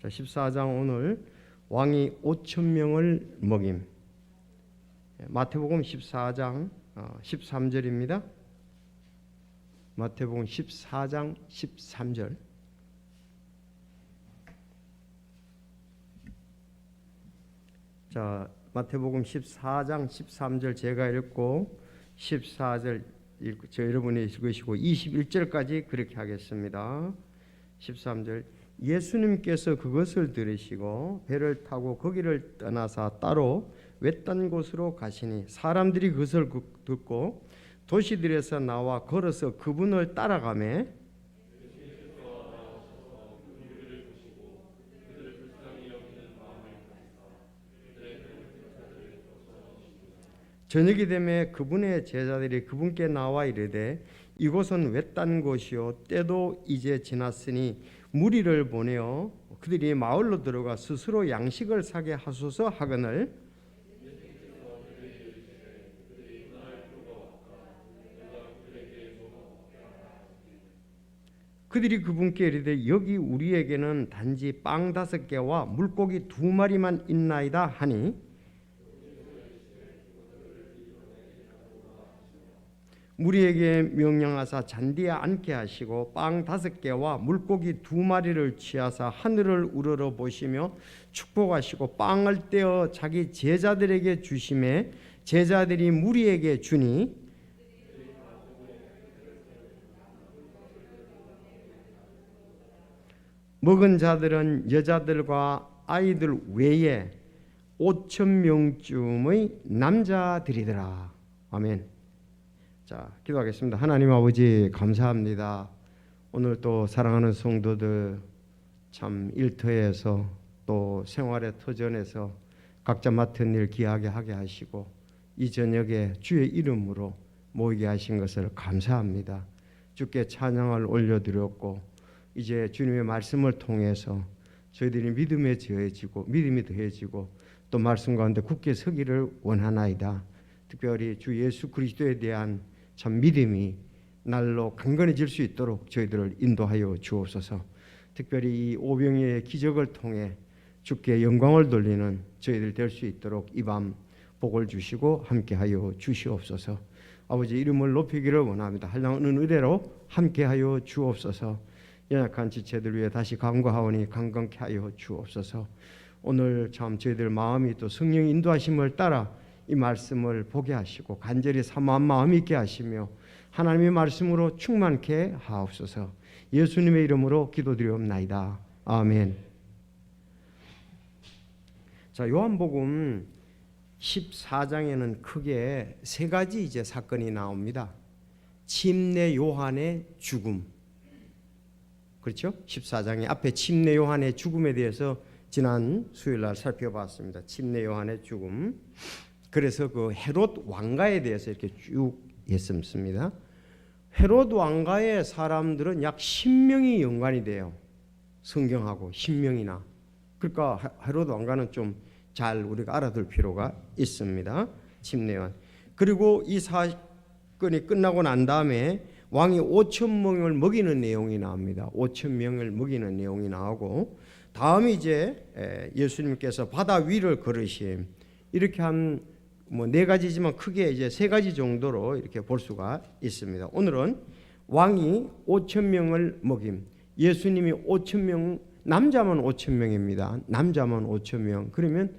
자, 14장 오늘 왕이 5천 명을 먹임. 마태복음 14장 13절입니다. 마태복음 14장 13절. 자, 마태복음 14장 13절 제가 읽고 14절 읽고 여러분이 읽으시고 21절까지 그렇게 하겠습니다. 13절. 예수님께서 그것을 들으시고 배를 타고 거기를 떠나사 따로 외딴 곳으로 가시니 사람들이 그것을 듣고 도시들에서 나와 걸어서 그분을 따라가매 저녁이 되매 그분의 제자들이 그분께 나와 이르되 이곳은 외딴 곳이요 때도 이제 지났으니 무리를 보내어 그들이 마을로 들어가 스스로 양식을 사게 하소서 하거늘 그들이 그분께 이르되 여기 우리에게는 단지 빵 5개와 물고기 2마리만 있나이다 하니 무리에게 명령하사 잔디에 앉게 하시고 빵 5개와 물고기 2마리를 취하사 하늘을 우러러 보시며 축복하시고 빵을 떼어 자기 제자들에게 주시매 제자들이 무리에게 주니 먹은 자들은 여자들과 아이들 외에 5천 명쯤의 남자들이더라. 아멘. 자, 기도하겠습니다. 하나님 아버지 감사합니다. 오늘 또 사랑하는 성도들 참 일터에서 또 생활의 터전에서 각자 맡은 일 귀하게 하게 하시고 이 저녁에 주의 이름으로 모이게 하신 것을 감사합니다. 주께 찬양을 올려드렸고 이제 주님의 말씀을 통해서 저희들이 믿음이 더해지고 또 말씀 가운데 굳게 서기를 원하나이다. 특별히 주 예수 그리스도에 대한 참 믿음이 날로 강건해질 수 있도록 저희들을 인도하여 주옵소서. 특별히 이 오병이의 기적을 통해 주께 영광을 돌리는 저희들 될 수 있도록 이 밤 복을 주시고 함께하여 주시옵소서. 아버지 이름을 높이기를 원합니다. 한량은 은혜로 함께하여 주옵소서. 연약한 지체들 위해 다시 간구하오니 강건케 하여 주옵소서. 오늘 참 저희들 마음이 또 성령의 인도하심을 따라 이 말씀을 보게 하시고 간절히 사모한 마음 있게 하시며 하나님의 말씀으로 충만케 하옵소서. 예수님의 이름으로 기도드리옵나이다. 아멘. 자, 요한복음 14장에는 크게 3가지 이제 사건이 나옵니다. 침례 요한의 죽음. 그렇죠? 14장의 앞에 침례 요한의 죽음에 대해서 지난 수요일 날 살펴봤습니다. 침례 요한의 죽음. 그래서 그 헤롯 왕가에 대해서 이렇게 쭉 했습니다. 헤롯 왕가의 사람들은 약 10명이 연관이 돼요. 성경하고 10명이나. 그러니까 헤롯 왕가는 좀 잘 우리가 알아둘 필요가 있습니다. 침례요한. 그리고 이 사건이 끝나고 난 다음에 왕이 5천 명을 먹이는 내용이 나옵니다. 5천 명을 먹이는 내용이 나오고 다음에 이제 예수님께서 바다 위를 걸으심. 이렇게 한 4가지지만 크게 이제 3가지 정도로 이렇게 볼 수가 있습니다. 오늘은 왕이 5천 명을 먹임. 예수님이 5천 명, 남자만 5천 명입니다. 남자만 5천 명. 그러면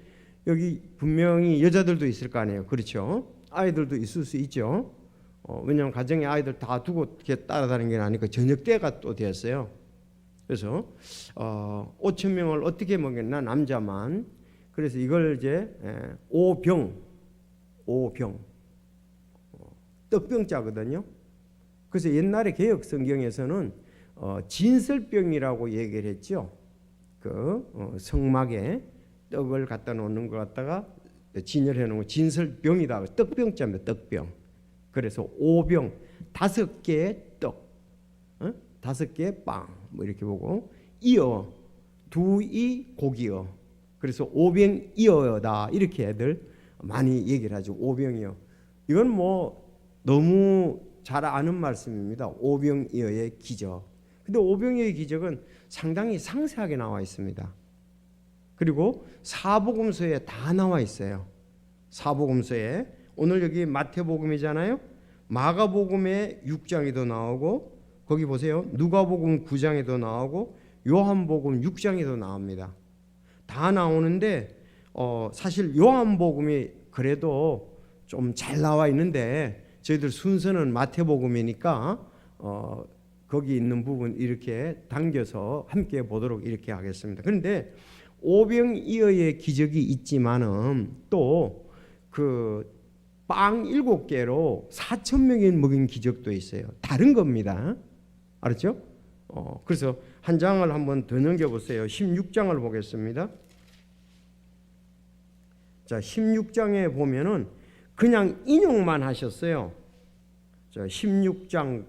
여기 분명히 여자들도 있을 거 아니에요. 그렇죠? 아이들도 있을 수 있죠. 왜냐하면 가정에 아이들 다 두고 이렇게 따라다니는 게 아니니까 저녁 때가 또 됐어요. 그래서 5천 명을 어떻게 먹였나 남자만. 그래서 이걸 이제 오병 떡병자거든요. 그래서 옛날에 개혁 성경에서는 진설병이라고 얘기를 했죠. 그 성막에 떡을 갖다 놓는 거 갖다가 진열해 놓은 진설병이다. 떡병자입니다. 떡병. 그래서 오병 5개의 떡, 5개의 빵, 뭐 이렇게 보고 이어 2이 고기여. 그래서 오병이어다 이렇게 애들 많이 얘기를 하죠. 오병이어. 이건 뭐 너무 잘 아는 말씀입니다. 오병이어의 기적. 근데 오병이어의 기적은 상당히 상세하게 나와 있습니다. 그리고 사복음서에 다 나와 있어요. 사복음서에 오늘 여기 마태복음이잖아요. 마가복음에 6장에도 나오고 거기 보세요. 누가복음 9장에도 나오고 요한복음 6장에도 나옵니다. 다 나오는데 사실 요한복음이 그래도 좀 잘 나와 있는데 저희들 순서는 마태복음이니까 거기 있는 부분 이렇게 당겨서 함께 보도록 이렇게 하겠습니다. 그런데 오병이어의 기적이 있지만은 또 그 빵 7개로 4,000명이 먹인 기적도 있어요. 다른 겁니다. 알았죠? 그래서 한 장을 한번 더 넘겨보세요. 16장을 보겠습니다. 자, 16장에 보면은 그냥 인용만 하셨어요. 자, 16장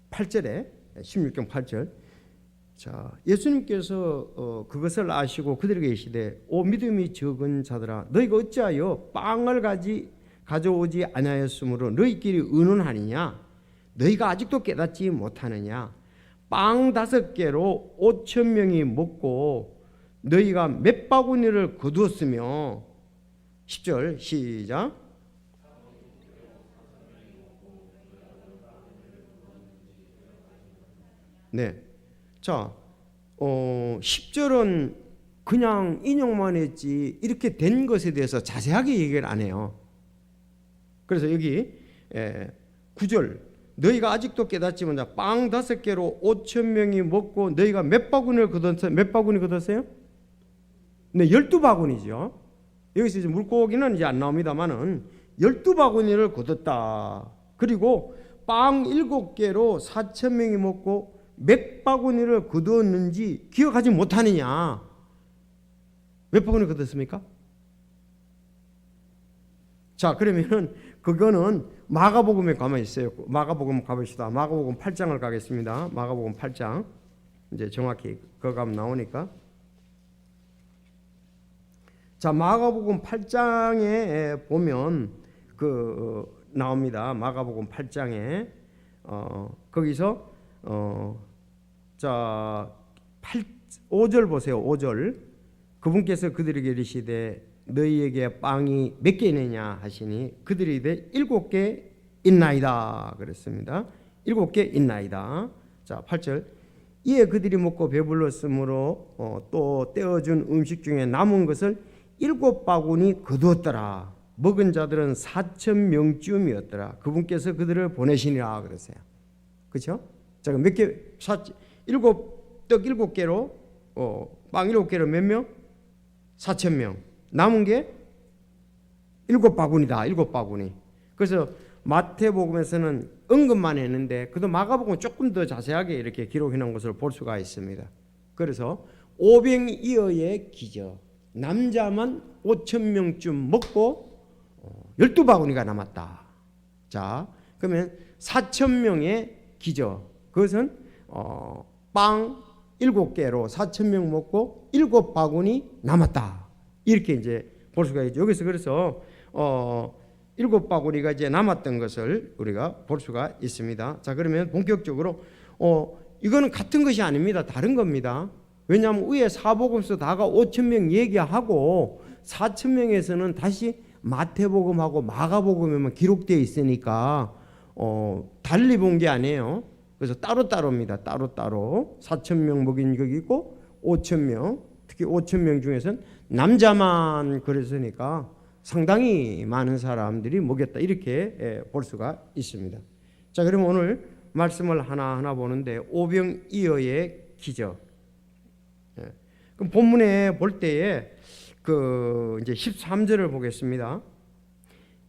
8절에 16장 8절. 자, 예수님께서 그것을 아시고 그들에게 이르시되 오 믿음이 적은 자들아 너희가 어찌하여 빵을 가져오지 아니하였으므로 너희끼리 의논하느냐 너희가 아직도 깨닫지 못하느냐 빵 5개로 5,000명이 먹고 너희가 몇 바구니를 거두었으며 10절 시작 네. 자, 10절은 그냥 인용만 했지 이렇게 된 것에 대해서 자세하게 얘기를 안 해요. 그래서 여기 9절 너희가 아직도 깨닫지 못하냐 빵 5개로 5,000명이 먹고 너희가 몇 바구니를 거뒀어요? 몇 바구니 거뒀어요? 네, 12바구니죠. 여기서 이제 물고기는 이제 안 나옵니다만은 12바구니를 거뒀다. 그리고 빵 7개로 4,000명이 먹고 몇 바구니를 거두었는지 기억하지 못하느냐? 몇 바구니 거뒀습니까? 자, 그러면은 그거는 마가복음에 가만히 있어요. 마가복음 가봅시다. 마가복음 8장을 가겠습니다. 마가복음 8장 이제 정확히 그거 가면 나오니까. 자, 마가복음 8장에 보면 나옵니다. 마가복음 8장에 거기서 자 5절 보세요. 5절 그분께서 그들에게 이르시되 너희에게 빵이 몇 개 있느냐 하시니 그들이 이르되 7개 있나이다 그랬습니다. 7개 있나이다. 자 8절 이에 그들이 먹고 배불렀으므로 또 떼어준 음식 중에 남은 것을 7바구니 거두었더라. 먹은 자들은 4,000명쯤이었더라. 그분께서 그들을 보내시니라 그랬어요. 그렇죠? 자, 몇 개? 7떡 7개로 빵 7개로 몇 명? 4,000명. 남은 게 7바구니다. 7바구니. 그래서 마태복음에서는 언급만 했는데 그도 마가복음은 조금 더 자세하게 이렇게 기록해 놓은 것을 볼 수가 있습니다. 그래서 오병이어의 기적. 남자만 5,000명쯤 먹고 12바구니가 남았다. 자, 그러면 4,000명의 기적. 그것은 빵 7개로 4,000명 먹고 7바구니 남았다. 이렇게 이제 볼 수가 있죠. 여기서 그래서 7바구니가 이제 남았던 것을 우리가 볼 수가 있습니다. 자, 그러면 본격적으로 이거는 같은 것이 아닙니다. 다른 겁니다. 왜냐하면 위에 사복음서 다가 5,000명 얘기하고 4,000명에서는 다시 마태복음하고 마가복음에만 기록되어 있으니까 달리 본 게 아니에요. 그래서 따로따로입니다. 따로따로 4,000명 먹인 적이 있고 5,000명, 특히 5,000명 중에서는 남자만 그랬으니까 상당히 많은 사람들이 먹였다. 이렇게 볼 수가 있습니다. 자, 그러면 오늘 말씀을 하나하나 보는데 오병이어의 기적. 그럼 본문에 볼 때에 이제 13절을 보겠습니다.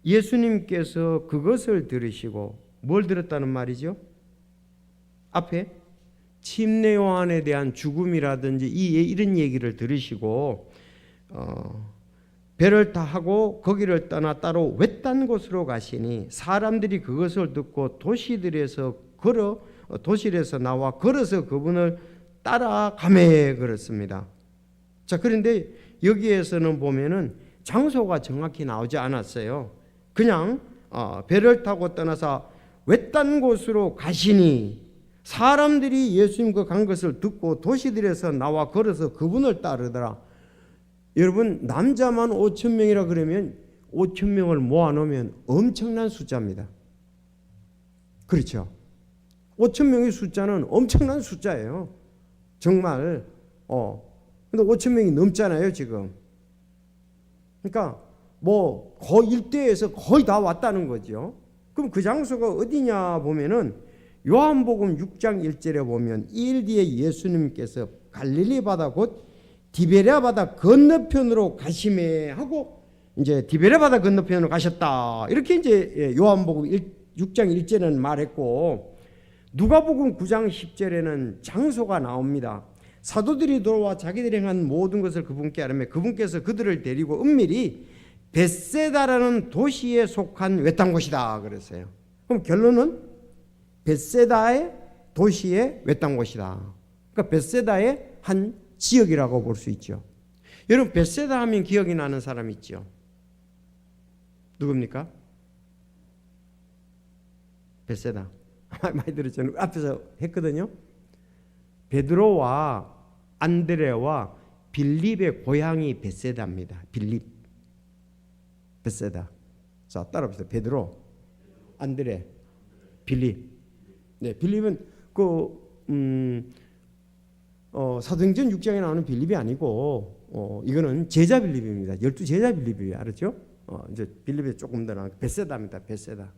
예수님께서 그것을 들으시고 뭘 들었다는 말이죠? 앞에 침례 요한에 대한 죽음이라든지 이런 얘기를 들으시고 배를 타고 거기를 떠나 따로 외딴 곳으로 가시니 사람들이 그것을 듣고 도시들에서 나와 걸어서 그분을 따라가매 그렇습니다. 자, 그런데 여기에서는 보면은 장소가 정확히 나오지 않았어요. 그냥 배를 타고 떠나서 외딴 곳으로 가시니 사람들이 예수님과 간 것을 듣고 도시들에서 나와 걸어서 그분을 따르더라. 여러분, 남자만 5천 명이라 그러면 5천 명을 모아놓으면 엄청난 숫자입니다. 그렇죠? 5천 명의 숫자는 엄청난 숫자예요. 정말. 근데 5천 명이 넘잖아요, 지금. 그러니까 뭐 거의 일대에서 거의 다 왔다는 거죠. 그럼 그 장소가 어디냐 보면은 요한복음 6장 1절에 보면 이 일 뒤에 예수님께서 갈릴리 바다 곧 디베랴 바다 건너편으로 가시매 하고 이제 디베랴 바다 건너편으로 가셨다. 이렇게 이제 요한복음 6장 1절에는 말했고, 누가복음 9장 10절에는 장소가 나옵니다. 사도들이 돌아와 자기들이 행한 모든 것을 그분께 아뢰매 그분께서 그들을 데리고 은밀히 벳세다라는 도시에 속한 외딴 곳이다 그랬어요. 그럼 결론은 벳세다의 도시의 외딴 곳이다. 그러니까 벳세다의 한 지역이라고 볼 수 있죠. 여러분, 벳세다 하면 기억이 나는 사람 있죠? 누굽니까? 벳세다 많이 들었잖아요. 앞에서 했거든요. 베드로와 안드레와 빌립의 고향이 벳세다입니다. 빌립, 벳세다. 자, 따라합시다. 베드로, 안드레, 빌립. 네, 빌립은 사도행전 6장에 나오는 빌립이 아니고 이거는 제자 빌립입니다. 12제자 빌립이에요. 알았죠? 이제 빌립이 조금 더 나은 벳세다입니다. 벳세다.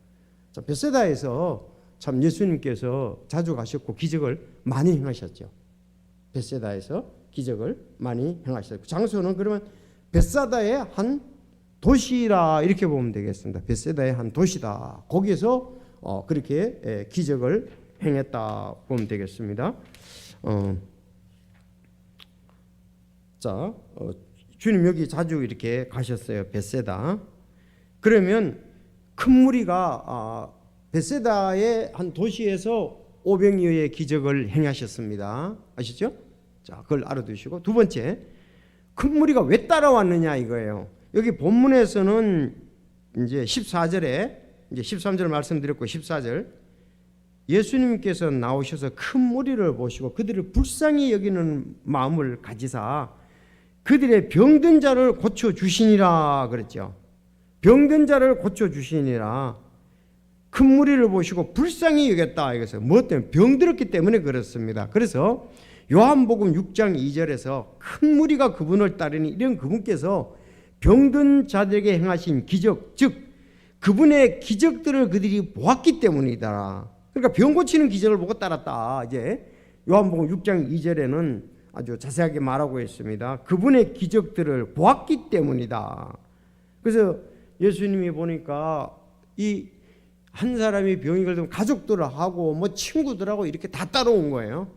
자, 벳세다에서 참 예수님께서 자주 가셨고 기적을 많이 행하셨죠. 벳세다에서 기적을 많이 행하셨고, 장소는 그러면 벳세다의 한 도시라 이렇게 보면 되겠습니다. 벳세다의 한 도시다. 거기에서 그렇게 기적을 행했다 보면 되겠습니다. 자, 주님 여기 자주 이렇게 가셨어요. 벳세다. 그러면 큰 무리가 벳세다의 한 도시에서 500여의 기적을 행하셨습니다. 아시죠? 자, 그걸 알아두시고, 두 번째, 큰 무리가 왜 따라왔느냐 이거예요. 여기 본문에서는 이제 14절에 이제 13절 말씀드렸고 14절, 예수님께서 나오셔서 큰 무리를 보시고 그들을 불쌍히 여기는 마음을 가지사 그들의 병든 자를 고쳐 주시니라 그랬죠. 병든 자를 고쳐 주시니라. 큰 무리를 보시고 불쌍히 여겼다 이것은 무엇 때문에? 병들었기 때문에 그렇습니다. 그래서 요한복음 6장 2절에서 큰 무리가 그분을 따르니 이런 그분께서 병든 자들에게 행하신 기적, 즉 그분의 기적들을 그들이 보았기 때문이다. 그러니까 병 고치는 기적을 보고 따랐다. 이제 요한복음 6장 2절에는 아주 자세하게 말하고 있습니다. 그분의 기적들을 보았기 때문이다. 그래서 예수님이 보니까 이 한 사람이 병이 걸리면 가족들하고 뭐 친구들하고 이렇게 다 따라온 거예요.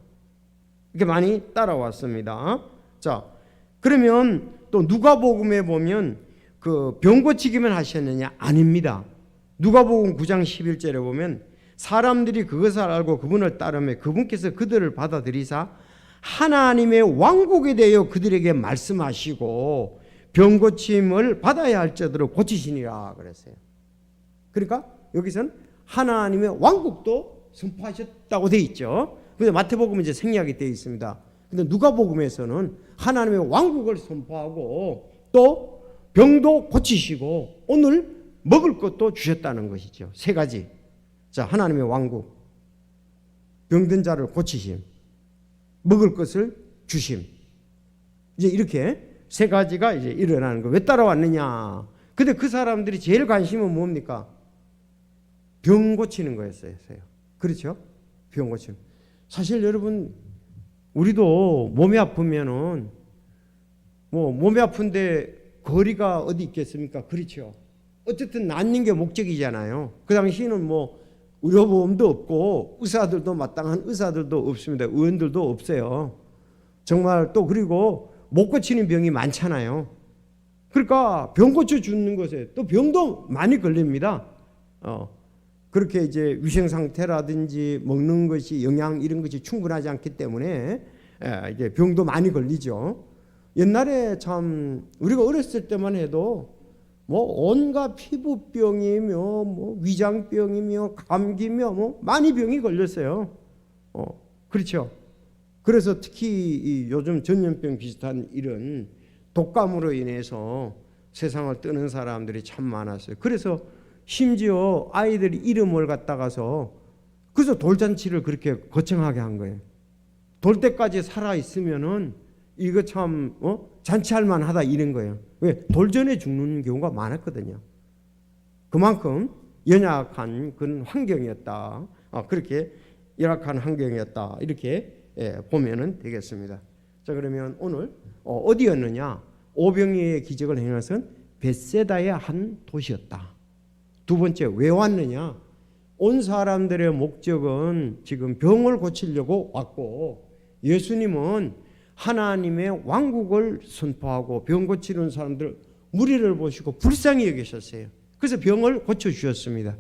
이렇게 많이 따라왔습니다. 자, 그러면 또 누가복음에 보면 그 병 고치기만 하셨느냐? 아닙니다. 누가복음 9장 11절에 보면 사람들이 그것을 알고 그분을 따르며 그분께서 그들을 받아들이사 하나님의 왕국에 대하여 그들에게 말씀하시고 병 고침을 받아야 할 자들을 고치시니라 그랬어요. 그러니까 여기서는 하나님의 왕국도 선포하셨다고 되어 있죠. 근데 마태복음은 이제 생략이 되어 있습니다. 근데 누가복음에서는 하나님의 왕국을 선포하고 또 병도 고치시고 오늘 먹을 것도 주셨다는 것이죠. 세 가지. 자, 하나님의 왕국, 병든 자를 고치심, 먹을 것을 주심. 이제 이렇게 세 가지가 이제 일어나는 거. 왜 따라왔느냐? 근데 그 사람들이 제일 관심은 뭡니까? 병 고치는 거였어요. 그렇죠? 병 고치는. 사실 여러분, 우리도 몸이 아프면은 뭐 몸이 아픈데 거리가 어디 있겠습니까? 그렇죠? 어쨌든 낫는 게 목적이잖아요. 그 당시에는 뭐 의료보험도 없고 의사들도 마땅한 의사들도 없습니다. 의원들도 없어요. 정말 또 그리고 못 고치는 병이 많잖아요. 그러니까 병 고쳐 주는 것에 또 병도 많이 걸립니다. 그렇게 이제 위생 상태라든지 먹는 것이 영양 이런 것이 충분하지 않기 때문에 이제 병도 많이 걸리죠. 옛날에 참 우리가 어렸을 때만 해도 뭐 온갖 피부병이며 뭐 위장병이며 감기며 뭐 많이 병이 걸렸어요. 그렇죠. 그래서 특히 이 요즘 전염병 비슷한 이런 독감으로 인해서 세상을 떠는 사람들이 참 많았어요. 그래서 심지어 아이들이 이름을 갖다가서 그래서 돌잔치를 그렇게 거창하게 한 거예요. 돌 때까지 살아 있으면은 이거 참 잔치할 만하다 이런 거예요. 왜? 돌전에 죽는 경우가 많았거든요. 그만큼 연약한 그런 환경이었다. 그렇게 열악한 환경이었다. 이렇게 보면은 되겠습니다. 자, 그러면 오늘 어디였느냐? 오병이어의 기적을 행한 것은 벳세다의 한 도시였다. 두 번째, 왜 왔느냐? 온 사람들의 목적은 지금 병을 고치려고 왔고, 예수님은 하나님의 왕국을 선포하고 병 고치는 사람들 무리를 보시고 불쌍히 여기셨어요. 그래서 병을 고쳐주셨습니다.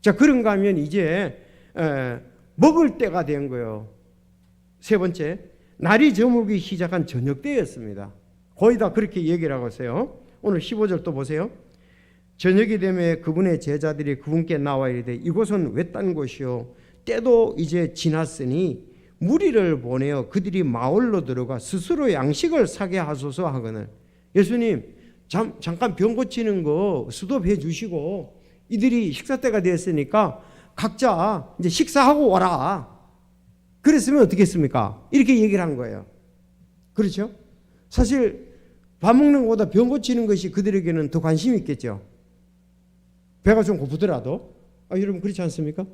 자, 그런가 하면 이제 먹을 때가 된 거예요. 세 번째, 날이 저물기 시작한 저녁 때였습니다. 거의 다 그렇게 얘기를 하고 있어요. 오늘 15절 또 보세요. 저녁이 되매 그분의 제자들이 그분께 나와 이르되 이곳은 외딴 곳이요 때도 이제 지났으니 무리를 보내어 그들이 마을로 들어가 스스로 양식을 사게 하소서 하거늘. 예수님 잠깐 병 고치는 거 스톱해 주시고 이들이 식사 때가 됐으니까 각자 이제 식사하고 와라. 그랬으면 어떻게 했습니까? 이렇게 얘기를 한 거예요. 그렇죠? 사실 밥 먹는 것보다 병 고치는 것이 그들에게는 더 관심이 있겠죠. 배가 좀 고프더라도. 여러분 그렇지 않습니까?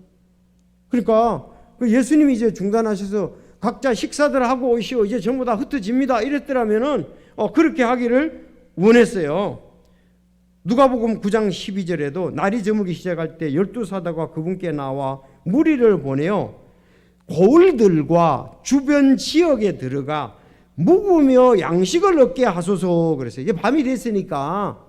그러니까 예수님이 이제 중단하셔서 각자 식사들 하고 오시오. 이제 전부 다 흩어집니다. 이랬더라면은 그렇게 하기를 원했어요. 누가복음 9장 12절에도 날이 저물기 시작할 때 12사도가 그분께 나와 무리를 보내어 고을들과 주변 지역에 들어가 묵으며 양식을 얻게 하소서 그랬어요. 이제 밤이 됐으니까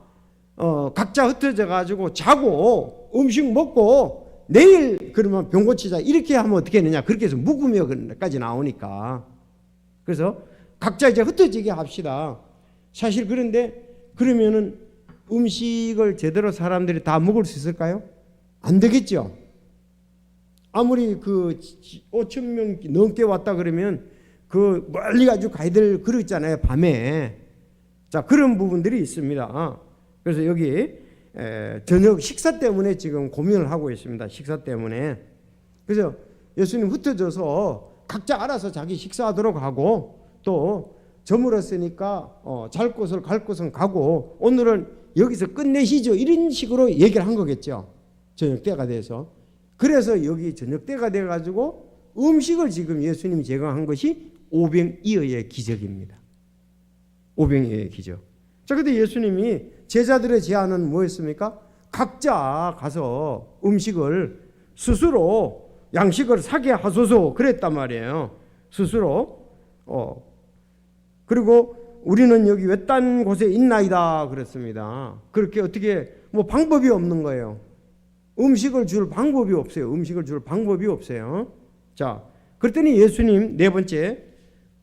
각자 흩어져 가지고 자고 음식 먹고 내일 그러면 병 고치자 이렇게 하면 어떻게 되느냐. 그렇게 해서 묵으며까지 나오니까. 그래서 각자 이제 흩어지게 합시다. 사실 그런데 그러면은 음식을 제대로 사람들이 다 먹을 수 있을까요? 안 되겠죠. 아무리 그 5천 명 넘게 왔다 그러면 그 멀리 가지고 가야 될 그릇 있잖아요. 밤에. 자, 그런 부분들이 있습니다. 그래서 여기 저녁 식사 때문에 지금 고민을 하고 있습니다. 식사 때문에. 그래서 예수님 흩어져서 각자 알아서 자기 식사하도록 하고 또 저물었으니까 잘 곳을 갈 곳은 가고 오늘은 여기서 끝내시죠. 이런 식으로 얘기를 한 거겠죠. 저녁 때가 돼서. 그래서 여기 저녁 때가 돼가지고 음식을 지금 예수님이 제공한 것이 오병이어의 기적입니다. 오병이어의 기적. 자, 근데 예수님이 제자들의 제안은 뭐였습니까? 각자 가서 음식을 스스로 양식을 사게 하소서 그랬단 말이에요. 스스로. 그리고 우리는 여기 외딴 곳에 있나이다 그랬습니다. 그렇게 어떻게 뭐 방법이 없는 거예요. 음식을 줄 방법이 없어요. 음식을 줄 방법이 없어요. 자, 그랬더니 예수님 네 번째,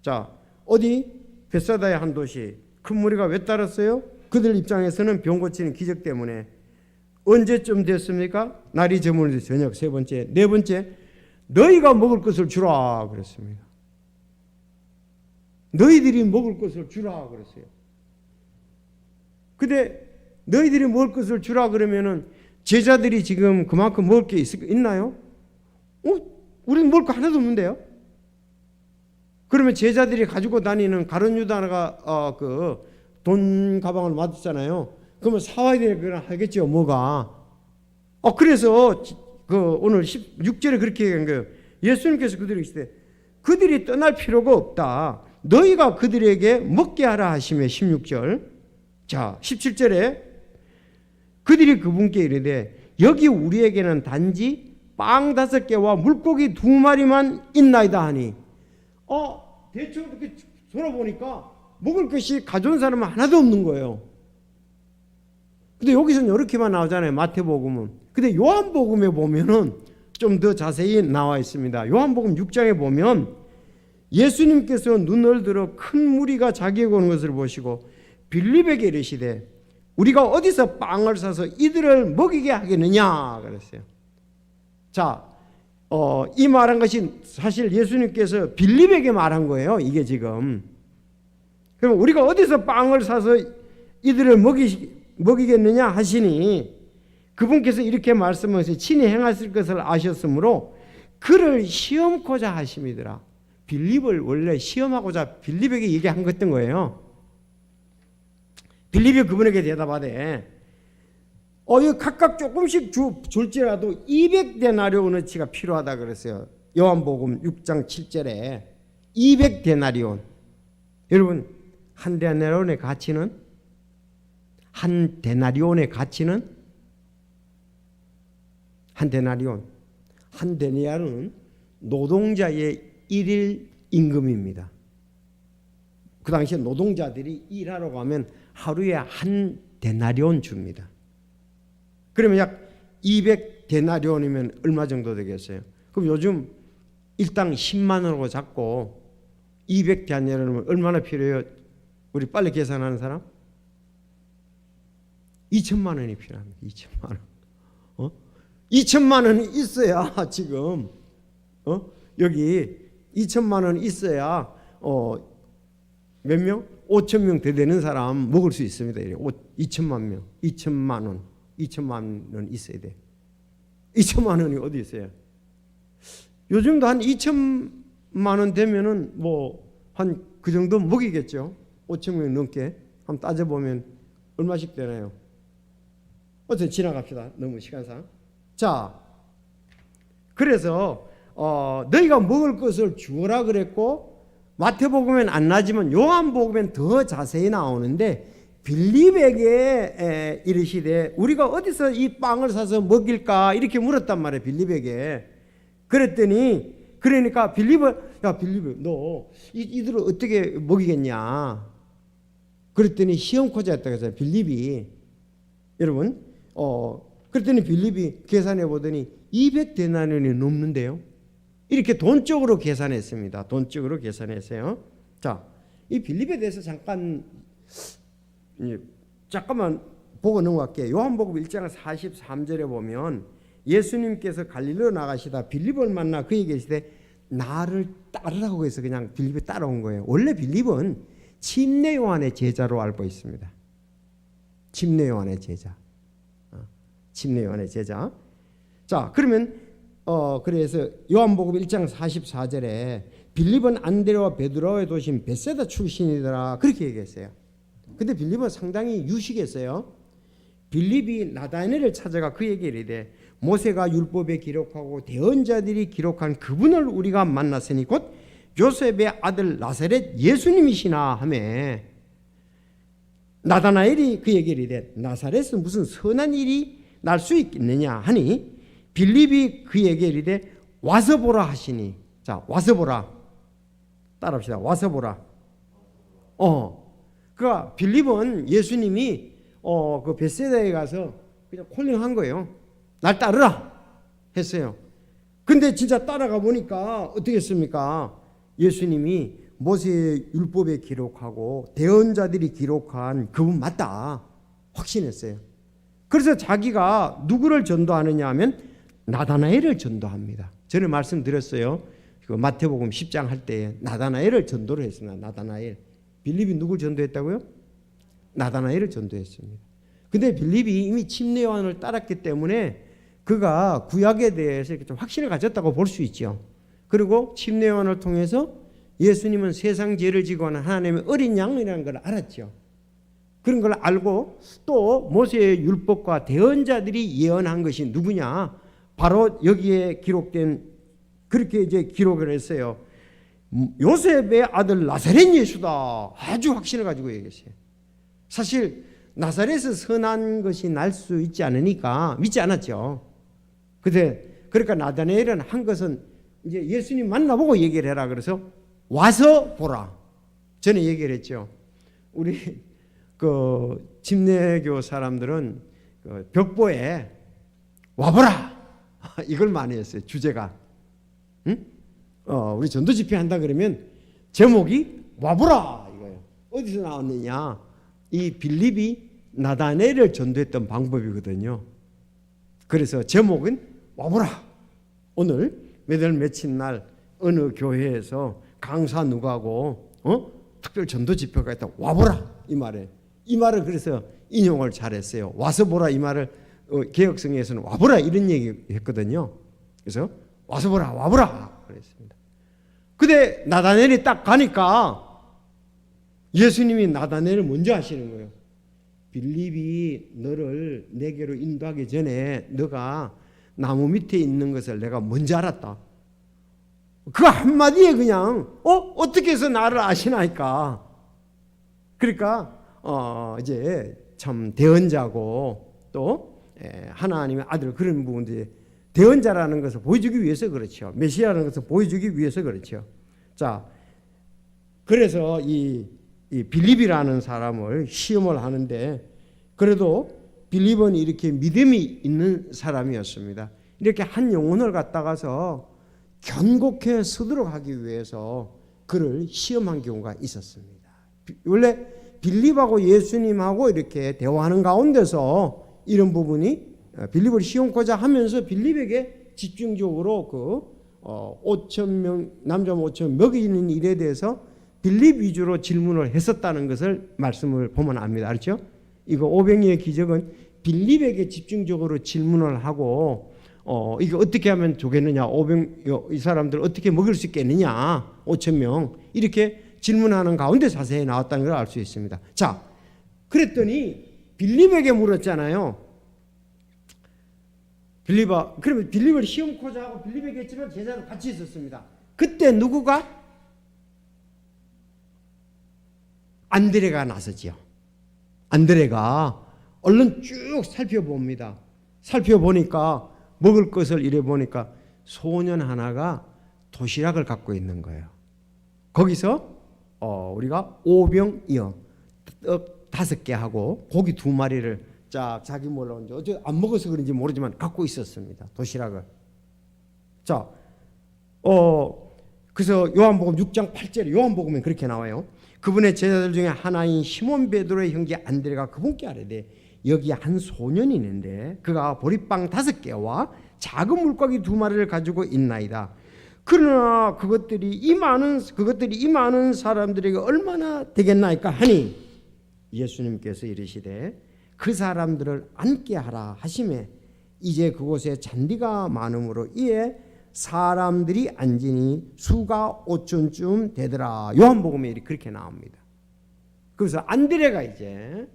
자, 어디 벳사다의 한 도시 큰 무리가 왜 따랐어요? 그들 입장에서는 병 고치는 기적 때문에. 언제쯤 됐습니까? 날이 저물어서 저녁. 세 번째, 네 번째, 너희가 먹을 것을 주라 그랬습니다. 너희들이 먹을 것을 주라 그랬어요. 근데 너희들이 먹을 것을 주라 그러면은 제자들이 지금 그만큼 먹을 게 있나요? 우리는 먹을 거 하나도 없는데요. 그러면 제자들이 가지고 다니는 가룟 유다가 그 돈 가방을 맞았잖아요. 그러면 사와야 되거나 하겠죠. 뭐가. 그래서 그 오늘 16절에 그렇게 얘기한 거예요. 예수님께서 그들에게 이르시되 그들이 떠날 필요가 없다. 너희가 그들에게 먹게 하라 하시며 16절. 자, 17절에 그들이 그분께 이르되 여기 우리에게는 단지 빵 5개와 물고기 2마리만 있나이다 하니 대충 이렇게 돌아보니까 먹을 것이 가져온 사람은 하나도 없는 거예요. 근데 여기서는 이렇게만 나오잖아요. 마태복음은. 근데 요한복음에 보면은 좀 더 자세히 나와 있습니다. 요한복음 6장에 보면 예수님께서 눈을 들어 큰 무리가 자기에게 오는 것을 보시고 빌립에게 이르시되 우리가 어디서 빵을 사서 이들을 먹이게 하겠느냐 그랬어요. 자, 이 말한 것이 사실 예수님께서 빌립에게 말한 거예요. 이게 지금. 그럼 우리가 어디서 빵을 사서 이들을 먹이겠느냐 하시니 그분께서 이렇게 말씀하셔서 친히 행하실 것을 아셨으므로 그를 시험코자 하심이더라. 빌립을 원래 시험하고자 빌립에게 얘기한 것던 거예요. 빌립이 그분에게 대답하되 이거 각각 조금씩 줄지라도 200데나리온어치가 필요하다 그랬어요. 요한복음 6장 7절에 200데나리온. 여러분 한 데나리온의 가치는 한 데나리온은 노동자의 일일 임금입니다. 그 당시에 노동자들이 일하러 가면 하루에 한 데나리온 줍니다. 그러면 약 200데나리온이면 얼마 정도 되겠어요? 그럼 요즘 일당 10만 원으로 잡고 200데나리온이면 얼마나 필요해요? 우리 빨리 계산하는 사람? 2천만 원이 필요합니다. 2천만 원. 2천만 원이 있어야 지금 여기 2천만 원 있어야 몇 명? 5천 명 더 되는 사람 먹을 수 있습니다. 2천만 명, 2천만 원 있어야 돼. 2천만 원이 어디 있어요? 요즘도 한 2천만 원 되면은 뭐 한 그 정도 먹이겠죠. 5천 명 넘게 한번 따져보면 얼마씩 되나요? 어쨌든 지나갑시다. 너무 시간상. 자, 그래서 너희가 먹을 것을 주어라 그랬고 마태복음엔 안 나지만 요한복음엔 더 자세히 나오는데 빌립에게 이르시되 우리가 어디서 이 빵을 사서 먹일까 이렇게 물었단 말이에요. 빌립에게. 그랬더니 그러니까 빌립은 야 빌립 너 이들을 어떻게 먹이겠냐. 그랬더니 시험코자였다고 했어요. 빌립이. 여러분 그랬더니 빌립이 계산해 보더니 200데나리온이 넘는데요. 이렇게 돈적으로 계산했습니다. 돈적으로 계산했어요. 자, 이 빌립에 대해서 잠깐만 보고 넘어갈게요. 요한복음 1장 43절에 보면 예수님께서 갈릴리로 나가시다 빌립을 만나 그에게 계시되 나를 따르라고 해서 그냥 빌립이 따라온 거예요. 원래 빌립은 침례 요한의 제자로 알고 있습니다. 침례 요한의 제자. 침례 요한의 제자. 자, 그러면 그래서 요한복음 1장 44절에 빌립은 안드레와 베드로의 도심 벳세다 출신이더라 그렇게 얘기했어요. 근데 빌립은 상당히 유식했어요. 빌립이 나다나엘을 찾아가 그에게 이르되 모세가 율법에 기록하고 대언자들이 기록한 그분을 우리가 만났으니 곧 요셉의 아들 나사렛 예수님이시나 하며 나다나엘이 그에게 이르되 나사렛은 무슨 선한 일이 날 수 있겠느냐 하니 빌립이 그에게 이르되 와서 보라 하시니. 자, 와서 보라. 따라합시다. 와서 보라. 그러니까 빌립은 예수님이 그 벳세다에 가서 그냥 콜링한 거예요. 날 따르라 했어요. 근데 진짜 따라가 보니까 어떻게 했습니까? 예수님이 모세의 율법에 기록하고 대언자들이 기록한 그분 맞다 확신했어요. 그래서 자기가 누구를 전도하느냐 하면 나다나엘을 전도합니다. 전에 말씀드렸어요. 그 마태복음 10장 할 때 나다나엘을 전도를 했습니다. 나다나엘. 빌립이 누굴 전도했다고요? 나다나엘을 전도했습니다. 근데 빌립이 이미 침례 요한을 따랐기 때문에 그가 구약에 대해서 좀 확신을 가졌다고 볼 수 있죠. 그리고 침례 요한을 통해서 예수님은 세상 죄를 지고 하는 하나님의 어린 양이라는 걸 알았죠. 그런 걸 알고 또 모세의 율법과 대언자들이 예언한 것이 누구냐? 바로 여기에 기록된 그렇게 이제 기록을 했어요. 요셉의 아들 나사렛 예수다. 아주 확신을 가지고 얘기했어요. 사실 나사렛에서 선한 것이 날 수 있지 않으니까 믿지 않았죠. 그러니까 나다나엘은 한 것은 이제 예수님 만나보고 얘기를 해라. 그래서 와서 보라. 전에 얘기를 했죠. 우리 그 침례교 사람들은 그 벽보에 와보라 이걸 많이 했어요. 주제가. 응? 우리 전도 집회 한다 그러면 제목이 와보라 이거예요. 어디서 나왔느냐? 이 빌립이 나다나엘을 전도했던 방법이거든요. 그래서 제목은 와보라. 오늘 몇월 며칠 날 어느 교회에서 강사 누가고 특별 전도 집회가 있다 와보라 이 말을 그래서 인용을 잘했어요. 와서 보라 이 말을 개혁성에서는 와보라 이런 얘기했거든요. 그래서 와서 보라 와보라 그랬습니다. 근데 나다넬이 딱 가니까 예수님이 나다넬을 먼저 하시는 거예요. 빌립이 너를 내게로 인도하기 전에 너가 나무 밑에 있는 것을 내가 먼저 알았다. 그 한마디에 그냥 어떻게 해서 나를 아시나이까. 그러니까 이제 참 대언자고 또 하나님의 아들 그런 부분들이 대언자라는 것을 보여주기 위해서 그렇죠. 메시아라는 것을 보여주기 위해서 그렇죠. 자, 그래서 이 빌립이라는 사람을 시험을 하는데 그래도 빌립은 이렇게 믿음이 있는 사람이었습니다. 이렇게 한 영혼을 갖다가서 견고케 서도록 하기 위해서 그를 시험한 경우가 있었습니다. 원래 빌립하고 예수님하고 이렇게 대화하는 가운데서 이런 부분이 빌립을 시험코자 하면서 빌립에게 집중적으로 그 5,000명 남자 5,000명 먹이는 일에 대해서 빌립 위주로 질문을 했었다는 것을 말씀을 보면 압니다. 알죠? 이거 오병이의 기적은 빌립에게 집중적으로 질문을 하고 이거 어떻게 하면 좋겠느냐, 이 사람들 어떻게 먹일 수 있겠느냐, 5,000명 이렇게 질문하는 가운데 자세히 나왔다는 걸 알 수 있습니다. 자, 그랬더니 빌립에게 물었잖아요. 그러면 빌립을 시험코자 하고 빌립에게 했지만 제자도 같이 있었습니다. 그때 누구가? 안드레가 나서지요. 안드레가 얼른 쭉 살펴봅니다. 살펴보니까 먹을 것을 이래 보니까 소년 하나가 도시락을 갖고 있는 거예요. 거기서 우리가 오병이어 떡 5개 하고 고기 2마리를 자기 몰라 어제 안 먹어서 그런지 모르지만 갖고 있었습니다. 도시락을. 자, 그래서 요한복음 6장 8절에 요한복음에 그렇게 나와요. 그분의 제자들 중에 하나인 시몬 베드로의 형제 안드레가 그분께 아뢰되 여기 한 소년이 있는데 그가 보리빵 5개와 작은 물고기 2마리를 가지고 있나이다. 그러나 그것들이 이 많은 사람들에게 얼마나 되겠나이까 하니 예수님께서 이르시되 그 사람들을 앉게 하라 하시매 이제 그곳에 잔디가 많으므로 이에 사람들이 앉으니 수가 5,000쯤 되더라. 요한복음에 그렇게 나옵니다. 그래서 안드레가 이제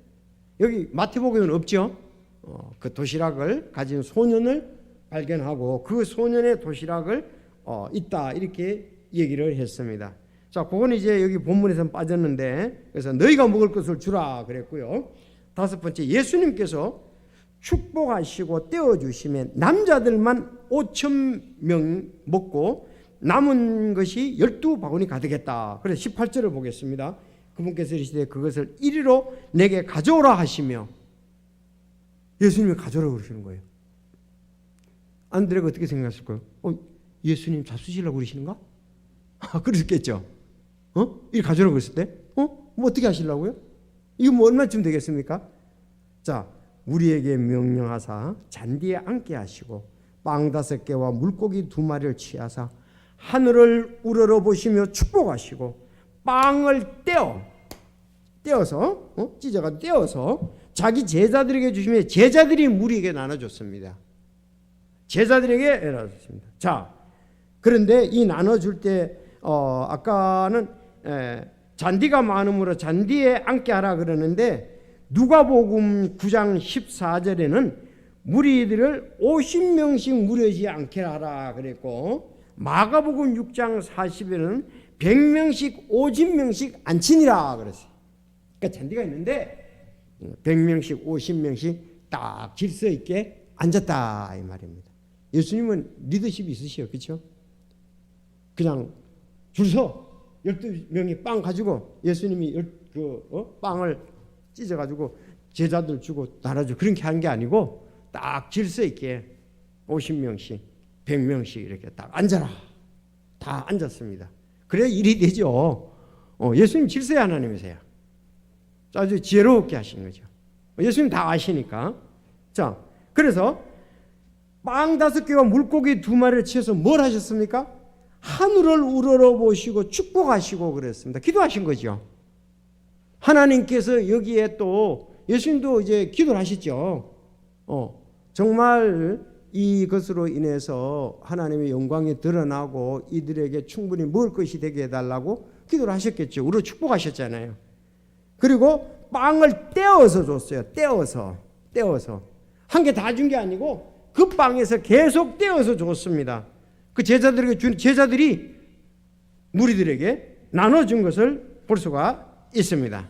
여기 마태복음에는 없죠. 그 도시락을 가진 소년을 발견하고 그 소년의 도시락을 있다 이렇게 얘기를 했습니다. 자, 그건 이제 여기 본문에서는 빠졌는데 그래서 너희가 먹을 것을 주라 그랬고요. 5번째 예수님께서 축복하시고 떼어주시면 남자들만 5,000명 먹고 남은 것이 12바구니 가득했다. 그래서 18절을 보겠습니다. 그분께서 이르시되 그것을 이리로 내게 가져오라 하시며 예수님이 가져오라고 그러시는 거예요. 안드레가 어떻게 생각했을까요? 예수님 잡수시려고 그러시는가? 그랬겠죠. 이렇게 가져오라고 그랬을 때 뭐 어떻게 하시려고요? 이거 뭐 얼마쯤 되겠습니까? 자, 우리에게 명령하사 잔디에 앉게 하시고 빵 5개와 물고기 2마리를 취하사 하늘을 우러러 보시며 축복하시고 빵을 떼어서 찢어가 떼어서 자기 제자들에게 주시며 제자들이 무리에게 나눠줬습니다. 제자들에게 나눠줬습니다. 자, 그런데 이 나눠줄 때 아까는 잔디가 많으므로 잔디에 앉게 하라 그러는데 누가복음 9장 14절에는 무리들을 50명씩 무려지 않게 하라 그랬고 마가복음 6장 40에는 100명씩 50명씩 앉히니라 그랬어요. 그러니까 잔디가 있는데 100명씩 50명씩 딱 질서 있게 앉았다 이 말입니다. 예수님은 리더십이 있으시요, 그렇죠? 그냥 줄서 12명이 빵 가지고 예수님이 빵을 찢어가지고 제자들 주고 나눠주고 그렇게 하는 게 아니고 딱 질서 있게 50명씩 100명씩 이렇게 딱 앉아라. 다 앉았습니다. 그래야 일이 되죠. 예수님 질서의 하나님이세요. 아주 지혜롭게 하신 거죠. 예수님 다 아시니까. 자, 그래서 빵 5개와 물고기 2마리를 치어서 뭘 하셨습니까? 하늘을 우러러 보시고 축복하시고 그랬습니다. 기도하신 거죠. 하나님께서 여기에 또 예수님도 이제 기도를 하셨죠. 정말 이것으로 인해서 하나님의 영광이 드러나고 이들에게 충분히 먹을 것이 되게 해달라고 기도를 하셨겠죠. 우리를 축복하셨잖아요. 그리고 빵을 떼어서 줬어요. 떼어서 한 개 다 준 게 아니고 그 빵에서 계속 떼어서 줬습니다. 그 제자들이 무리들에게 나눠준 것을 볼 수가 있습니다.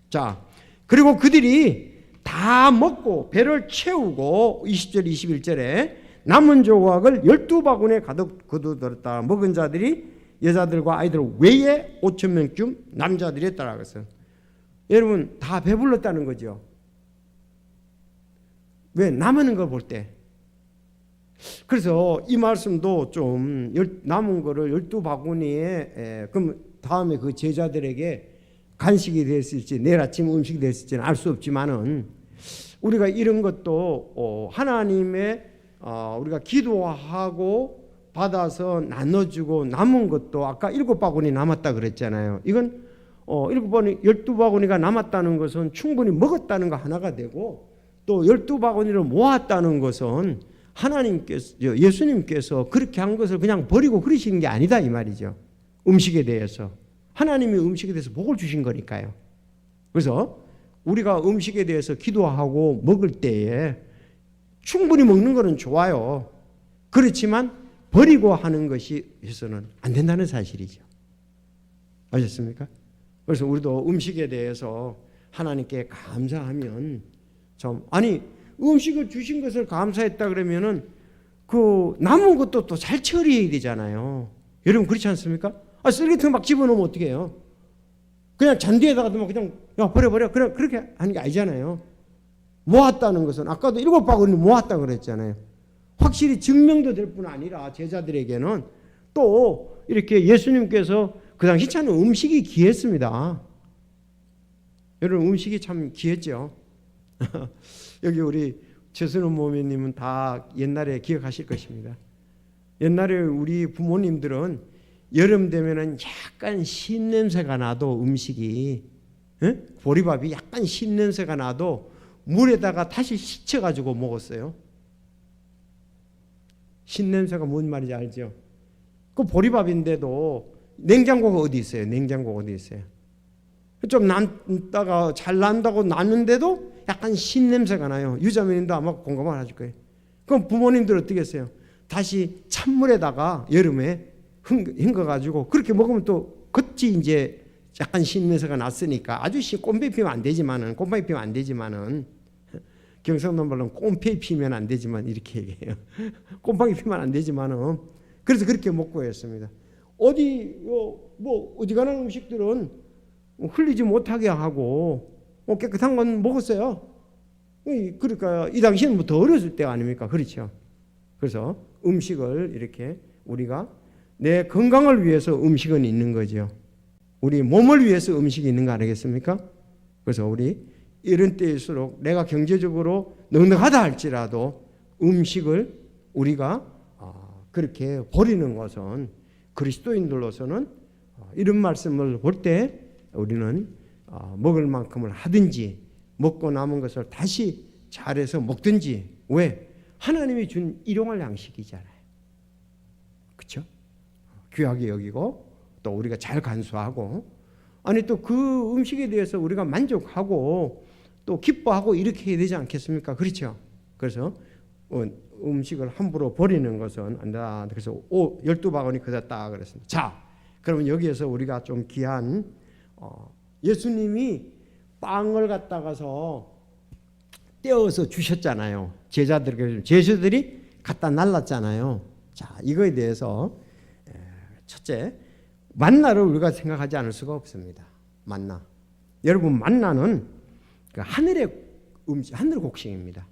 자, 그리고 그들이 다 먹고 배를 채우고 20절 21절에 남은 조각을 12바구니에 가득 거두들었다. 먹은 자들이 여자들과 아이들 외에 5,000명쯤 남자들이 했다라고 했어요. 여러분 다 배불렀다는 거죠. 왜? 남은 걸 볼 때. 그래서 이 말씀도 좀 남은 거를 12바구니에 그럼 다음에 그 제자들에게 간식이 됐을지 내일 아침 음식이 됐을지는 알 수 없지만은 우리가 이런 것도 하나님의 우리가 기도하고 받아서 나눠주고 남은 것도 아까 7바구니 남았다 그랬잖아요. 이건 12바구니가 남았다는 것은 충분히 먹었다는 거 하나가 되고 또 12바구니를 모았다는 것은 하나님께서 예수님께서 그렇게 한 것을 그냥 버리고 그러시는 게 아니다 이 말이죠. 음식에 대해서 하나님이 음식에 대해서 복을 주신 거니까요. 그래서 우리가 음식에 대해서 기도하고 먹을 때에 충분히 먹는 것은 좋아요. 그렇지만 버리고 하는 것이 해서는 안 된다는 사실이죠. 아셨습니까? 그래서 우리도 음식에 대해서 하나님께 감사하면 좀 음식을 주신 것을 감사했다 그러면은 그 남은 것도 또 잘 처리해야 되잖아요. 여러분 그렇지 않습니까? 쓰레기통 막 집어넣으면 어떻게 해요? 그냥 잔디에다가 그냥 야 버려 그냥 그렇게 하는 게 아니잖아요. 모았다는 것은 아까도 7바구니 모았다 그랬잖아요. 확실히 증명도 될 뿐 아니라 제자들에게는 또 이렇게 예수님께서 그 당시 참 음식이 귀했습니다. 여러분 음식이 참 귀했죠. 여기 우리 최순호 모매님은 다 옛날에 기억하실 것입니다. 옛날에 우리 부모님들은 여름 되면은 약간 신냄새가 나도 음식이 보리밥이 약간 신냄새가 나도 물에다가 다시 씻혀가지고 먹었어요. 신냄새가 뭔 말인지 알죠? 그 보리밥인데도 냉장고가 어디 있어요? 냉장고가 어디 있어요? 좀 남다가 잘 난다고 놨는데도 약간 신냄새가 나요. 유자매님도 아마 공감을 하실 거예요. 그럼 부모님들 어떻게 했어요? 다시 찬물에다가 여름에 헹궈가지고 그렇게 먹으면 또 겉이 이제 약간 신냄새가 났으니까 아주 꼼페 피면 안 되지만은 꼼팡이 피면 안 되지만은 경상도 말로는 꼼페 피면 안 되지만 이렇게 얘기해요. 꼼팡이 피면 안 되지만은 그래서 그렇게 먹고 했습니다. 어지간한 음식들은 흘리지 못하게 하고 깨끗한 건 먹었어요. 그러니까 이 당시에는 더 어렸을 때 아닙니까? 그렇죠. 그래서 음식을 이렇게 우리가 내 건강을 위해서 음식은 있는 거죠. 우리 몸을 위해서 음식이 있는 거 아니겠습니까? 그래서 우리 이런 때일수록 내가 경제적으로 넉넉하다 할지라도 음식을 우리가 그렇게 버리는 것은 그리스도인들로서는 이런 말씀을 볼 때 우리는 먹을 만큼을 하든지 먹고 남은 것을 다시 잘해서 먹든지 왜? 하나님이 준 일용할 양식이잖아요. 그렇죠? 귀하게 여기고 또 우리가 잘 간수하고 또 그 음식에 대해서 우리가 만족하고 또 기뻐하고 이렇게 해야 되지 않겠습니까? 그렇죠? 그래서 음식을 함부로 버리는 것은 안 된다. 그래서 12바구니 거뒀다 그랬습니다. 자, 그러면 여기에서 우리가 좀 귀한 예수님이 빵을 갖다가서 떼어서 주셨잖아요. 제자들이 갖다 날랐잖아요. 자, 이거에 대해서 첫째, 만나를 우리가 생각하지 않을 수가 없습니다. 만나. 여러분 만나는 하늘의 음식, 하늘 곡식입니다.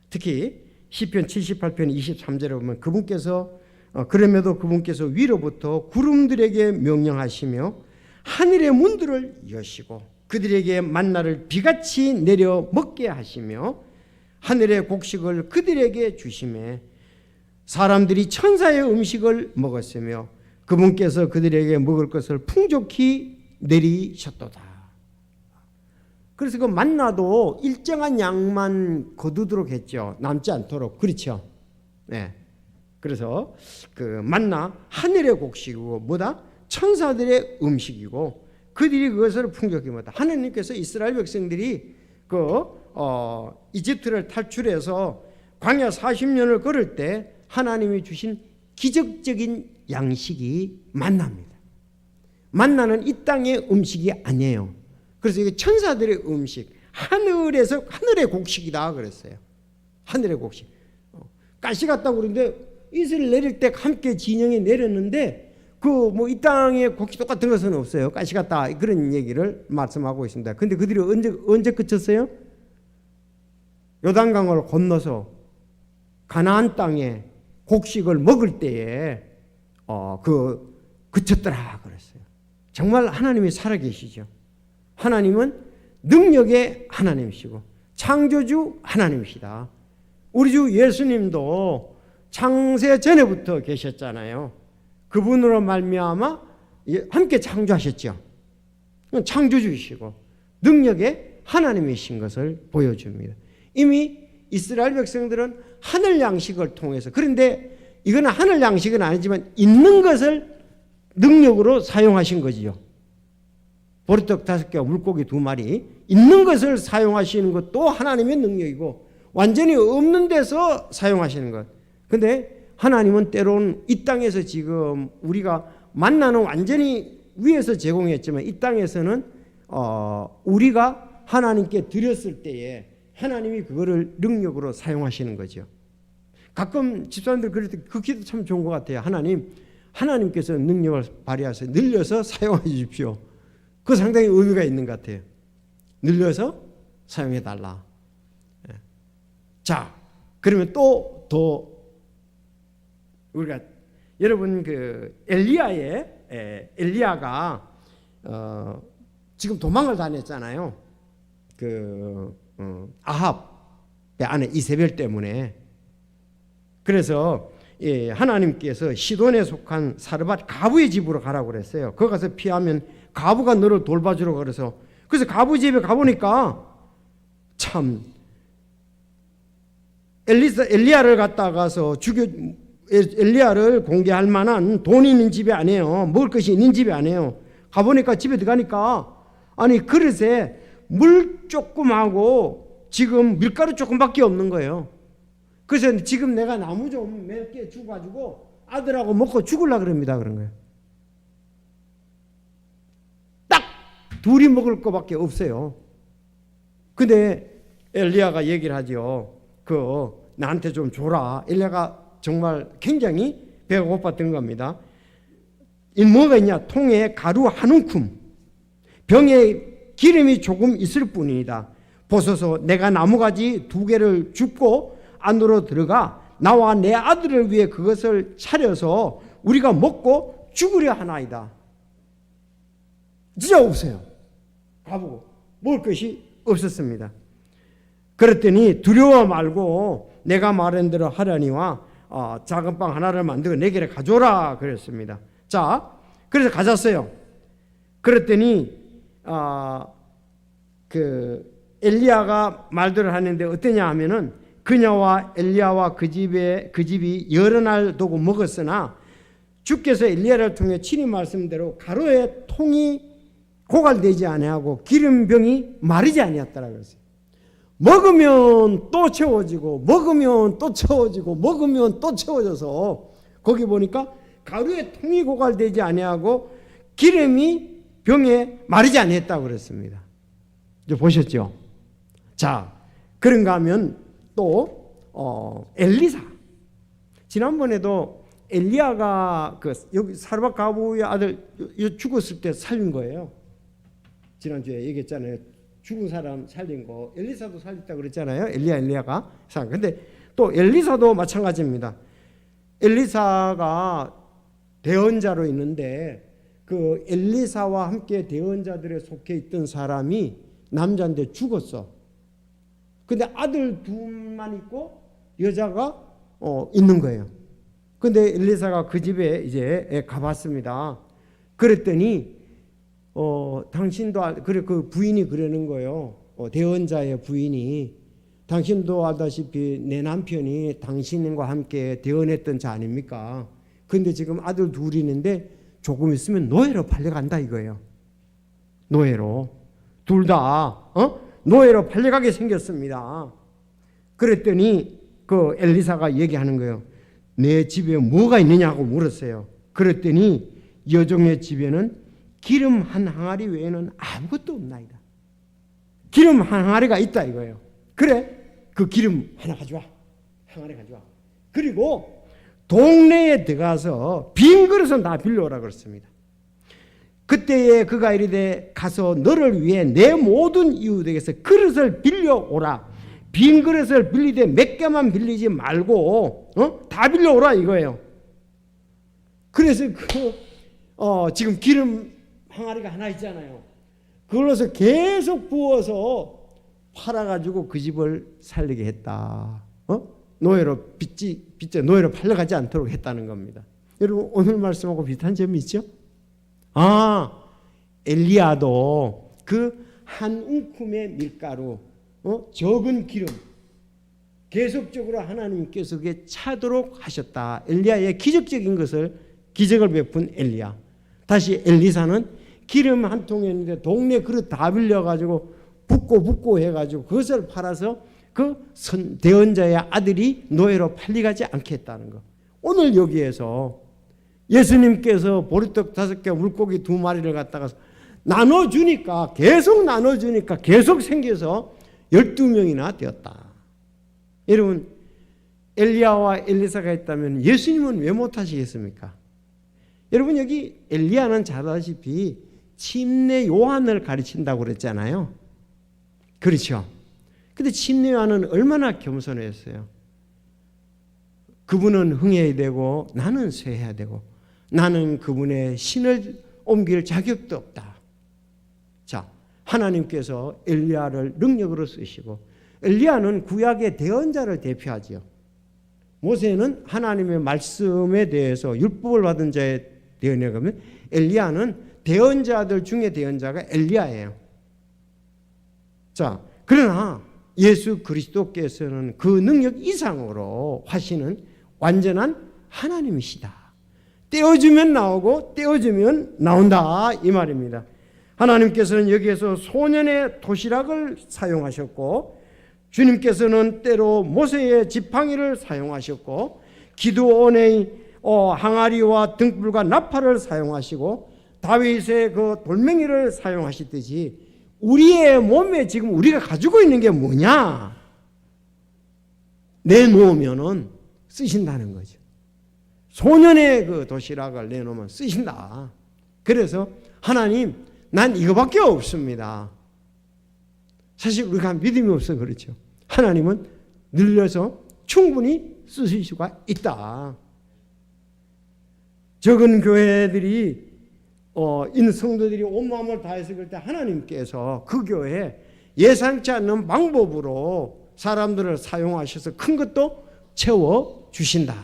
특히 시편 78편 23절에 보면 그럼에도 그분께서 위로부터 구름들에게 명령하시며 하늘의 문들을 여시고 그들에게 만나를 비같이 내려 먹게 하시며 하늘의 곡식을 그들에게 주시매 사람들이 천사의 음식을 먹었으며 그분께서 그들에게 먹을 것을 풍족히 내리셨도다. 그래서 그 만나도 일정한 양만 거두도록 했죠. 남지 않도록. 그렇죠. 네. 그래서 그 만나 하늘의 곡식이고 뭐다? 천사들의 음식이고 그들이 그것을 풍족히 먹었다. 하느님께서 이스라엘 백성들이 이집트를 탈출해서 광야 40년을 걸을 때 하나님이 주신 기적적인 양식이 만나입니다. 만나는 이 땅의 음식이 아니에요. 그래서 이게 천사들의 음식, 하늘의 곡식이다 그랬어요. 하늘의 곡식. 가시 같다고 그러는데 이슬을 내릴 때 함께 진영에 내렸는데 이 땅의 곡식 똑같은 것은 없어요. 가시 같다 그런 얘기를 말씀하고 있습니다. 근데 그들이 언제 그쳤어요? 요단강을 건너서 가나안 땅에 곡식을 먹을 때에 그쳤더라 그랬어요. 정말 하나님이 살아계시죠. 하나님은 능력의 하나님이시고 창조주 하나님이시다. 우리 주 예수님도 창세 전에부터 계셨잖아요. 그분으로 말미암아 함께 창조하셨죠. 창조주이시고 능력의 하나님이신 것을 보여줍니다. 이미 이스라엘 백성들은 하늘 양식을 통해서, 그런데 이거는 하늘 양식은 아니지만 있는 것을 능력으로 사용하신 거지요. 보리떡 5개와 물고기 2마리 있는 것을 사용하시는 것도 하나님의 능력이고 완전히 없는 데서 사용하시는 것. 근데 하나님은 때로는 이 땅에서 지금 우리가 만나는 완전히 위에서 제공했지만 이 땅에서는 우리가 하나님께 드렸을 때에 하나님이 그거를 능력으로 사용하시는 거죠. 가끔 집사람들 그럴 때 그 기도 참 좋은 것 같아요. 하나님께서 능력을 발휘하셔서 늘려서 사용해 주십시오. 그 상당히 의미가 있는 것 같아요. 늘려서 사용해 달라. 자, 그러면 또 더 우리가 여러분 엘리야가 지금 도망을 다녔잖아요. 아합의 아내 이세벨 때문에. 그래서 하나님께서 시돈에 속한 사르밧 가부의 집으로 가라고 그랬어요. 거기 가서 피하면 가부가 너를 돌봐주러 그래서 가부 집에 가보니까 참 엘리야를 갖다가서 엘리야를 공개할 만한 돈이 있는 집이 아니에요. 먹을 것이 있는 집이 아니에요. 가보니까 집에 들어가니까 아니 그릇에 물 조금하고 지금 밀가루 조금밖에 없는 거예요. 그래서 지금 내가 나무 좀 몇 개 주가지고 아들하고 먹고 죽으려고 그럽니다. 그런 거예요. 딱 둘이 먹을 거밖에 없어요. 근데 엘리야가 얘기를 하죠. 나한테 좀 줘라. 엘리야가 정말 굉장히 배가 고팠던 겁니다. 이 뭐가 있냐? 통에 가루 한 움큼, 병에 기름이 조금 있을 뿐이다. 보소서 내가 나무가지 2개를 줍고 안으로 들어가 나와 내 아들을 위해 그것을 차려서 우리가 먹고 죽으려 하나이다. 진짜 없어요. 가보고 먹을 것이 없었습니다. 그랬더니 두려워 말고 내가 말한 대로 하려니와 작은 빵 하나를 만들어 내게 가져라 그랬습니다. 자, 그래서 가졌어요. 그랬더니 엘리야가 말들을 하는데 어떠냐 하면은 그녀와 엘리야와 그 집이 여러 날 두고 먹었으나 주께서 엘리야를 통해 친히 말씀대로 가루의 통이 고갈되지 아니하고 기름병이 마르지 아니었더라 그랬어요. 먹으면 또 채워지고 먹으면 또 채워지고 먹으면 또 채워져서 거기 보니까 가루의 통이 고갈되지 아니하고 기름이 병에 마르지 아니했다고 그랬습니다. 이제 보셨죠? 자, 그런가 하면 또 엘리사. 지난번에도 엘리야가 여기 사르밧 가부의 아들 죽었을 때 살린 거예요. 지난주에 얘기했잖아요. 죽은 사람 살린 거. 엘리사도 살렸다고 그랬잖아요. 엘리야가. 근데 또 엘리사도 마찬가지입니다. 엘리사가 대언자로 있는데 그 엘리사와 함께 대언자들에 속해 있던 사람이 남자인데 죽었어. 근데 아들 둘만 있고 여자가 있는 거예요. 근데 엘리사가 그 집에 이제 가봤습니다. 그랬더니 당신도 그래 그 부인이 그러는 거예요. 대언자의 부인이 당신도 알다시피 내 남편이 당신과 함께 대언했던 자 아닙니까? 근데 지금 아들 둘이 있는데 조금 있으면 노예로 팔려간다 이거예요. 노예로 둘 다 노예로 팔려가게 생겼습니다. 그랬더니 그 엘리사가 얘기하는 거예요. 내 집에 뭐가 있느냐고 물었어요. 그랬더니 여종의 집에는 기름 한 항아리 외에는 아무것도 없나이다. 기름 한 항아리가 있다 이거예요. 그래 그 기름 하나 가져와. 항아리 가져와. 그리고 동네에 들어가서 빈 그릇은 다 빌려오라 그랬습니다. 그때에 그가 이르되 가서 너를 위해 내 모든 이웃에게서 그릇을 빌려오라. 빈 그릇을 빌리되 몇 개만 빌리지 말고 다 빌려오라 이거예요. 그래서 지금 기름 항아리가 하나 있잖아요. 그걸로서 계속 부어서 팔아가지고 그 집을 살리게 했다. 노예로 빚져 노예로 팔려가지 않도록 했다는 겁니다. 여러분 오늘 말씀하고 비슷한 점이 있죠? 엘리야도 그 한 움큼의 밀가루, 적은 기름 계속적으로 하나님께서 그게 차도록 하셨다. 엘리야의 기적을 베푼 엘리야. 다시 엘리사는 기름 한 통에 있는데 동네 그릇 다 빌려가지고 붓고 해가지고 그것을 팔아서 그 대언자의 아들이 노예로 팔려가지 않게 했다는 거. 오늘 여기에서 예수님께서 보리떡 5개 물고기 2마리를 갖다가 나눠주니까 계속 생겨서 12명이나 되었다. 여러분 엘리야와 엘리사가 있다면 예수님은 왜 못하시겠습니까? 여러분 여기 엘리야는 잘 아시다시피 침례 요한을 가르친다고 그랬잖아요. 그렇죠? 근데 침례 요한은 얼마나 겸손했어요. 그분은 흥해야 되고 나는 쇠해야 되고 나는 그분의 신을 옮길 자격도 없다. 자, 하나님께서 엘리야를 능력으로 쓰시고 엘리야는 구약의 대언자를 대표하지요. 모세는 하나님의 말씀에 대해서 율법을 받은 자의 대언자가 그러면 엘리야는 대언자들 중에 대언자가 엘리야예요. 자, 그러나 예수 그리스도께서는 그 능력 이상으로 하시는 완전한 하나님이시다. 떼어주면 나오고 떼어주면 나온다 이 말입니다. 하나님께서는 여기에서 소년의 도시락을 사용하셨고 주님께서는 때로 모세의 지팡이를 사용하셨고 기드온의 항아리와 등불과 나팔을 사용하시고 다윗의 그 돌멩이를 사용하시듯이 우리의 몸에 지금 우리가 가지고 있는 게 뭐냐? 내놓으면은 쓰신다는 거죠. 소년의 그 도시락을 내놓으면 쓰신다. 그래서 하나님, 난 이거밖에 없습니다. 사실 우리가 믿음이 없어 그렇죠. 하나님은 늘려서 충분히 쓰실 수가 있다. 적은 교회들이 있는 성도들이 온 마음을 다해서 그럴 때 하나님께서 그 교회에 예상치 않는 방법으로 사람들을 사용하셔서 큰 것도 채워주신다.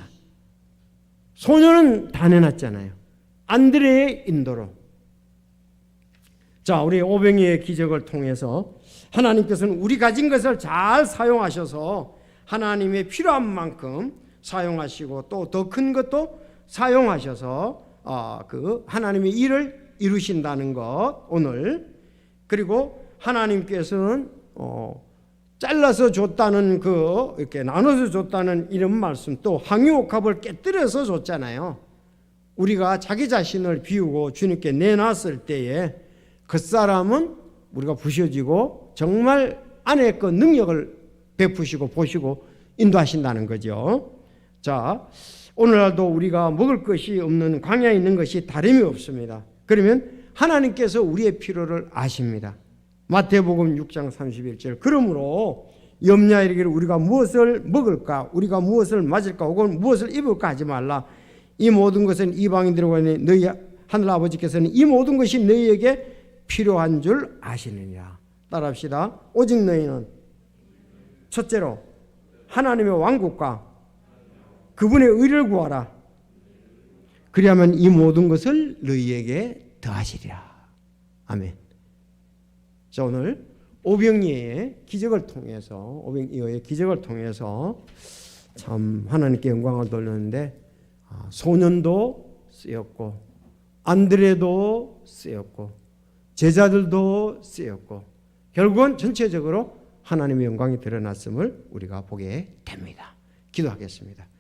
소년은 다 내놨잖아요. 안드레의 인도로. 자, 우리 오병이의 기적을 통해서 하나님께서는 우리 가진 것을 잘 사용하셔서 하나님의 필요한 만큼 사용하시고 또 더 큰 것도 사용하셔서 그 하나님의 일을 이루신다는 것 오늘. 그리고 하나님께서는 잘라서 줬다는 그 이렇게 나눠서 줬다는 이런 말씀, 또 황유옥합을 깨뜨려서 줬잖아요. 우리가 자기 자신을 비우고 주님께 내놨을 때에 그 사람은 우리가 부셔지고 정말 안에 그 능력을 베푸시고 보시고 인도하신다는 거죠. 자, 오늘날도 우리가 먹을 것이 없는 광야에 있는 것이 다름이 없습니다. 그러면 하나님께서 우리의 필요를 아십니다. 마태복음 6장 31절. 그러므로 염려하여 이르기를 우리가 무엇을 먹을까, 우리가 무엇을 맞을까, 혹은 무엇을 입을까 하지 말라. 이 모든 것은 이방인들과 너희 하늘 아버지께서는 이 모든 것이 너희에게 필요한 줄 아시느니라. 따라합시다. 오직 너희는 첫째로 하나님의 왕국과 그분의 의를 구하라. 그리하면 이 모든 것을 너희에게 더하시리라. 아멘. 자, 오늘 오병이어의 기적을 통해서 참 하나님께 영광을 돌렸는데 소년도 쓰였고 안드레도 쓰였고 제자들도 쓰였고 결국은 전체적으로 하나님의 영광이 드러났음을 우리가 보게 됩니다. 기도하겠습니다.